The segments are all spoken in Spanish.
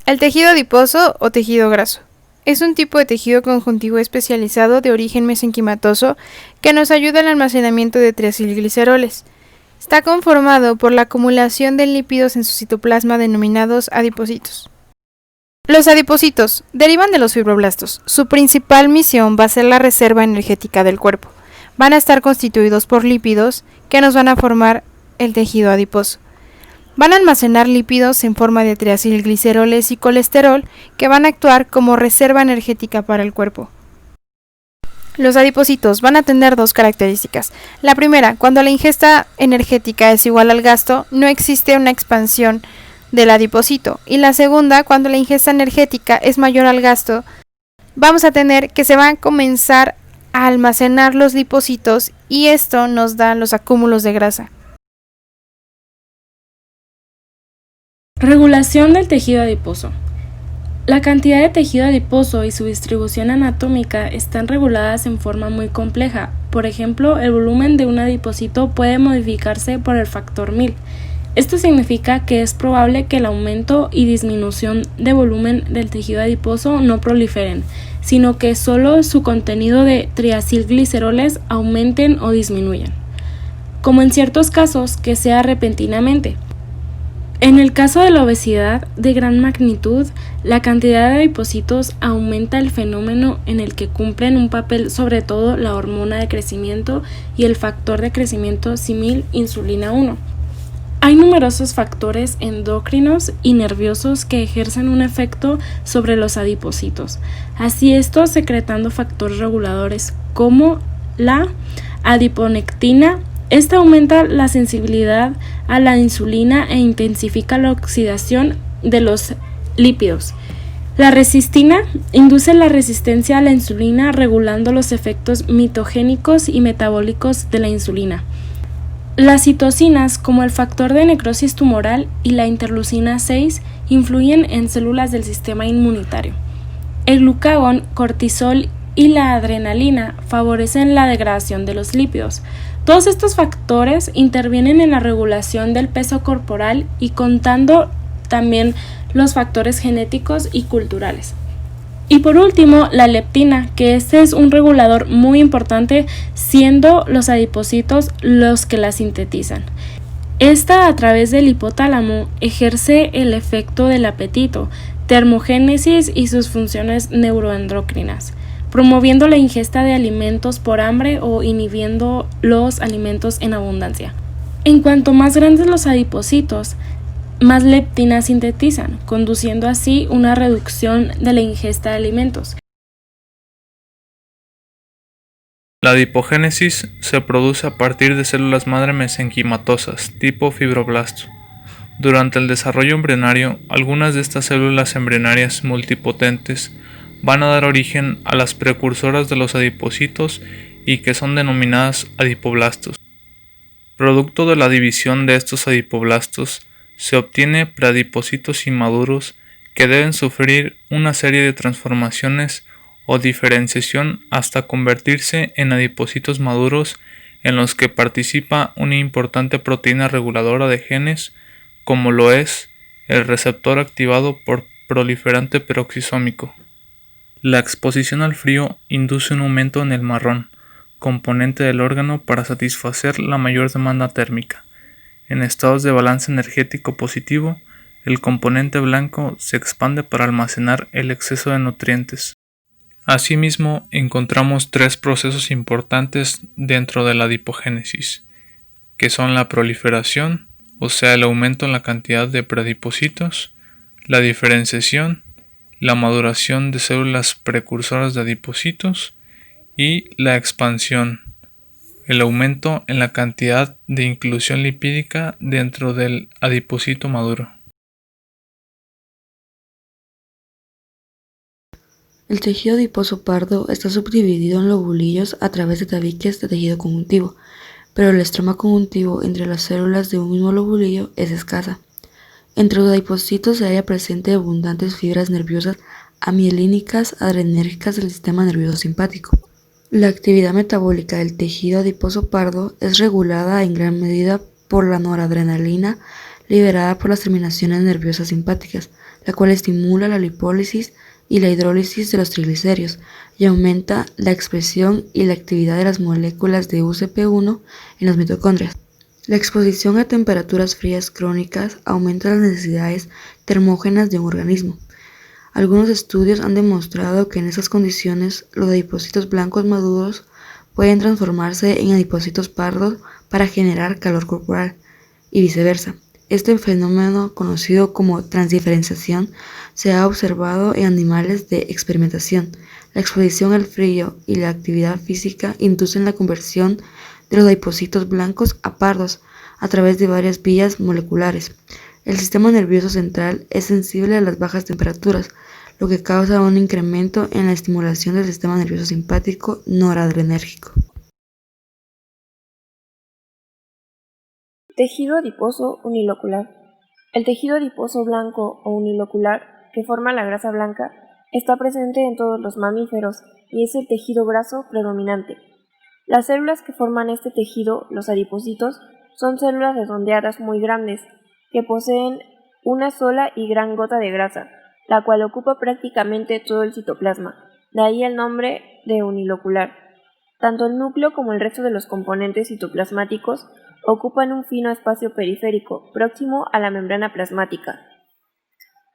El tejido adiposo o tejido graso es un tipo de tejido conjuntivo especializado de origen mesenquimatoso que nos ayuda al almacenamiento de triacilgliceroles. Está conformado por la acumulación de lípidos en su citoplasma denominados adipocitos. Los adipocitos derivan de los fibroblastos. Su principal misión va a ser la reserva energética del cuerpo. Van a estar constituidos por lípidos que nos van a formar el tejido adiposo. Van a almacenar lípidos en forma de triacilgliceroles y colesterol que van a actuar como reserva energética para el cuerpo. Los adipocitos van a tener dos características. La primera, cuando la ingesta energética es igual al gasto, no existe una expansión del adipocito. Y la segunda, cuando la ingesta energética es mayor al gasto, vamos a tener que se van a comenzar a almacenar los lipocitos y esto nos da los acúmulos de grasa. Regulación del tejido adiposo. La cantidad de tejido adiposo y su distribución anatómica están reguladas en forma muy compleja. Por ejemplo, el volumen de un adipocito puede modificarse por el factor 1000. Esto significa que es probable que el aumento y disminución de volumen del tejido adiposo no proliferen, sino que solo su contenido de triacilgliceroles aumenten o disminuyan, como en ciertos casos que sea repentinamente. En el caso de la obesidad de gran magnitud, la cantidad de adipocitos aumenta el fenómeno en el que cumplen un papel sobre todo la hormona de crecimiento y el factor de crecimiento símil insulina 1. Hay numerosos factores endocrinos y nerviosos que ejercen un efecto sobre los adipocitos, así estos secretando factores reguladores como la adiponectina. Esta aumenta la sensibilidad a la insulina e intensifica la oxidación de los lípidos. La resistina induce la resistencia a la insulina regulando los efectos mitogénicos y metabólicos de la insulina. Las citocinas, como el factor de necrosis tumoral y la interleucina 6, influyen en células del sistema inmunitario. El glucagón, cortisol y la adrenalina favorecen la degradación de los lípidos. Todos estos factores intervienen en la regulación del peso corporal y contando también los factores genéticos y culturales. Y por último, la leptina, que este es un regulador muy importante, siendo los adipocitos los que la sintetizan. Esta, a través del hipotálamo, ejerce el efecto del apetito, termogénesis y sus funciones neuroendocrinas, promoviendo la ingesta de alimentos por hambre o inhibiendo los alimentos en abundancia. En cuanto más grandes los adipocitos, más leptina sintetizan, conduciendo así una reducción de la ingesta de alimentos. La adipogénesis se produce a partir de células madre mesenquimatosas, tipo fibroblasto. Durante el desarrollo embrionario, algunas de estas células embrionarias multipotentes van a dar origen a las precursoras de los adipocitos y que son denominadas adipoblastos. Producto de la división de estos adipoblastos, se obtiene preadipocitos inmaduros que deben sufrir una serie de transformaciones o diferenciación hasta convertirse en adipocitos maduros en los que participa una importante proteína reguladora de genes como lo es el receptor activado por proliferante peroxisómico. La exposición al frío induce un aumento en el marrón, componente del órgano para satisfacer la mayor demanda térmica. En estados de balance energético positivo, el componente blanco se expande para almacenar el exceso de nutrientes. Asimismo, encontramos tres procesos importantes dentro de la adipogénesis, que son la proliferación, o sea el aumento en la cantidad de preadipocitos, la diferenciación, la maduración de células precursoras de adipocitos y la expansión, el aumento en la cantidad de inclusión lipídica dentro del adipocito maduro. El tejido adiposo pardo está subdividido en lobulillos a través de tabiques de tejido conjuntivo, pero el estroma conjuntivo entre las células de un mismo lobulillo es escasa. Entre los adipocitos se halla presente abundantes fibras nerviosas amielínicas adrenérgicas del sistema nervioso simpático. La actividad metabólica del tejido adiposo pardo es regulada en gran medida por la noradrenalina liberada por las terminaciones nerviosas simpáticas, la cual estimula la lipólisis y la hidrólisis de los triglicéridos y aumenta la expresión y la actividad de las moléculas de UCP1 en las mitocondrias. La exposición a temperaturas frías crónicas aumenta las necesidades termógenas de un organismo. Algunos estudios han demostrado que en esas condiciones los adipocitos blancos maduros pueden transformarse en adipocitos pardos para generar calor corporal y viceversa. Este fenómeno, conocido como transdiferenciación, se ha observado en animales de experimentación. La exposición al frío y la actividad física inducen la conversión de los adipocitos blancos a pardos a través de varias vías moleculares. El sistema nervioso central es sensible a las bajas temperaturas, lo que causa un incremento en la estimulación del sistema nervioso simpático noradrenérgico. Tejido adiposo unilocular. El tejido adiposo blanco o unilocular, que forma la grasa blanca, está presente en todos los mamíferos y es el tejido graso predominante. Las células que forman este tejido, los adipocitos, son células redondeadas muy grandes, que poseen una sola y gran gota de grasa, la cual ocupa prácticamente todo el citoplasma, de ahí el nombre de unilocular. Tanto el núcleo como el resto de los componentes citoplasmáticos ocupan un fino espacio periférico, próximo a la membrana plasmática.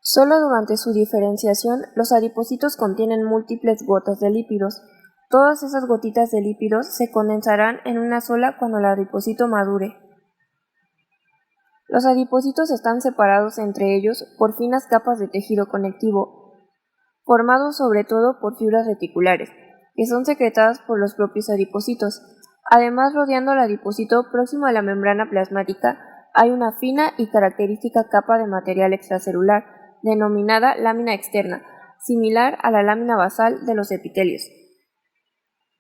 Solo durante su diferenciación, los adipocitos contienen múltiples gotas de lípidos. Todas esas gotitas de lípidos se condensarán en una sola cuando el adipocito madure. Los adipocitos están separados entre ellos por finas capas de tejido conectivo, formados sobre todo por fibras reticulares, que son secretadas por los propios adipocitos. Además, rodeando al adipocito próximo a la membrana plasmática hay una fina y característica capa de material extracelular, denominada lámina externa, similar a la lámina basal de los epitelios.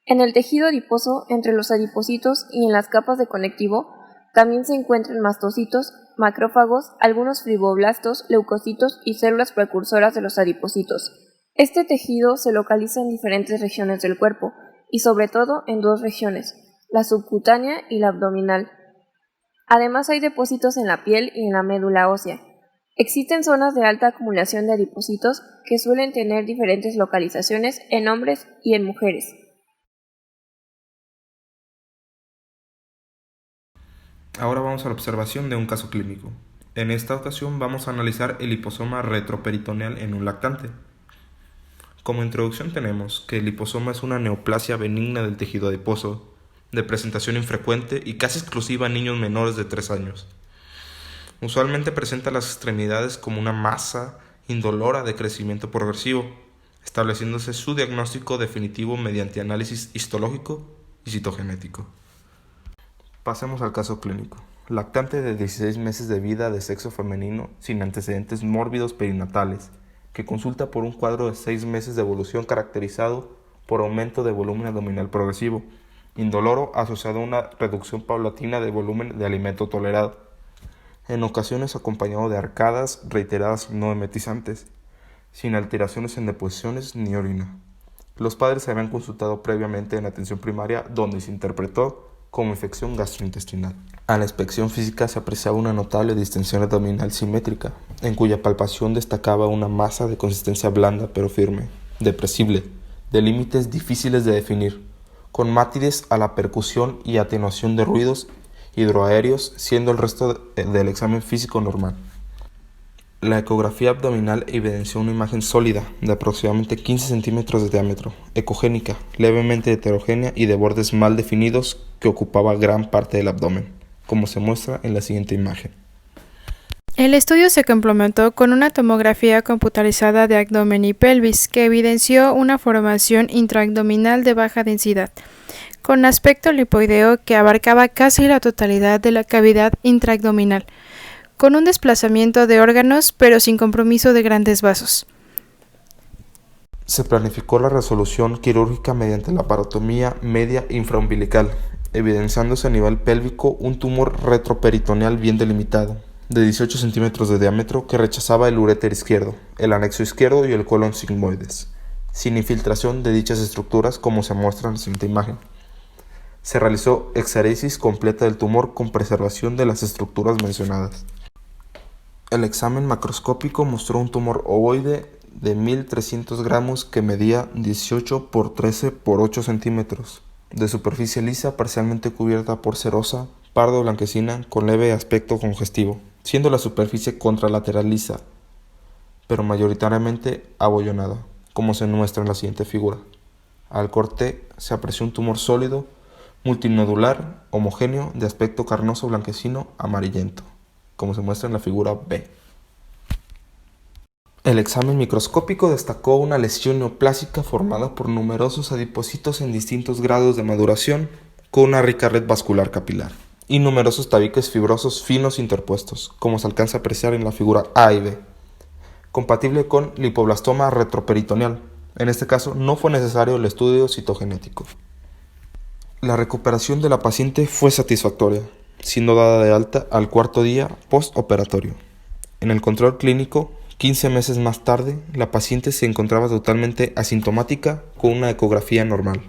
En el tejido adiposo, entre los adipocitos y en las capas de conectivo, también se encuentran mastocitos, macrófagos, algunos fibroblastos, leucocitos y células precursoras de los adipocitos. Este tejido se localiza en diferentes regiones del cuerpo, y sobre todo en dos regiones, la subcutánea y la abdominal. Además hay depósitos en la piel y en la médula ósea. Existen zonas de alta acumulación de adipocitos que suelen tener diferentes localizaciones en hombres y en mujeres. Ahora vamos a la observación de un caso clínico. En esta ocasión vamos a analizar el liposoma retroperitoneal en un lactante. Como introducción tenemos que el liposoma es una neoplasia benigna del tejido adiposo, de presentación infrecuente y casi exclusiva en niños menores de 3 años. Usualmente presenta las extremidades como una masa indolora de crecimiento progresivo, estableciéndose su diagnóstico definitivo mediante análisis histológico y citogenético. Pasemos al caso clínico. Lactante de 16 meses de vida de sexo femenino sin antecedentes mórbidos perinatales, que consulta por un cuadro de 6 meses de evolución caracterizado por aumento de volumen abdominal progresivo, indoloro asociado a una reducción paulatina de volumen de alimento tolerado, en ocasiones acompañado de arcadas reiteradas no emetizantes, sin alteraciones en deposiciones ni orina. Los padres se habían consultado previamente en atención primaria, donde se interpretó como infección gastrointestinal. A la inspección física se apreciaba una notable distensión abdominal simétrica, en cuya palpación destacaba una masa de consistencia blanda pero firme, depresible, de límites difíciles de definir, con mátides a la percusión y atenuación de ruidos hidroaéreos, siendo el resto del examen físico normal. La ecografía abdominal evidenció una imagen sólida, de aproximadamente 15 centímetros de diámetro, ecogénica, levemente heterogénea y de bordes mal definidos que ocupaba gran parte del abdomen, como se muestra en la siguiente imagen. El estudio se complementó con una tomografía computarizada de abdomen y pelvis que evidenció una formación intraabdominal de baja densidad, con aspecto lipoideo que abarcaba casi la totalidad de la cavidad intraabdominal, con un desplazamiento de órganos pero sin compromiso de grandes vasos. Se planificó la resolución quirúrgica mediante la parotomía media infraumbilical, evidenciándose a nivel pélvico un tumor retroperitoneal bien delimitado, de 18 centímetros de diámetro que rechazaba el uréter izquierdo, el anexo izquierdo y el colon sigmoides, sin infiltración de dichas estructuras como se muestra en la siguiente imagen. Se realizó exaresis completa del tumor con preservación de las estructuras mencionadas. El examen macroscópico mostró un tumor ovoide de 1300 gramos que medía 18 por 13 por 8 centímetros, de superficie lisa parcialmente cubierta por serosa pardo blanquecina con leve aspecto congestivo, siendo la superficie contralateral lisa, pero mayoritariamente abollonada, como se muestra en la siguiente figura. Al corte se apreció un tumor sólido, multinodular, homogéneo, de aspecto carnoso blanquecino amarillento, como se muestra en la figura B. El examen microscópico destacó una lesión neoplásica formada por numerosos adipocitos en distintos grados de maduración, con una rica red vascular capilar, y numerosos tabiques fibrosos finos interpuestos, como se alcanza a apreciar en la figura A y B, compatible con lipoblastoma retroperitoneal. En este caso no fue necesario el estudio citogenético. La recuperación de la paciente fue satisfactoria, siendo dada de alta al cuarto día postoperatorio. En el control clínico, 15 meses más tarde, la paciente se encontraba totalmente asintomática con una ecografía normal.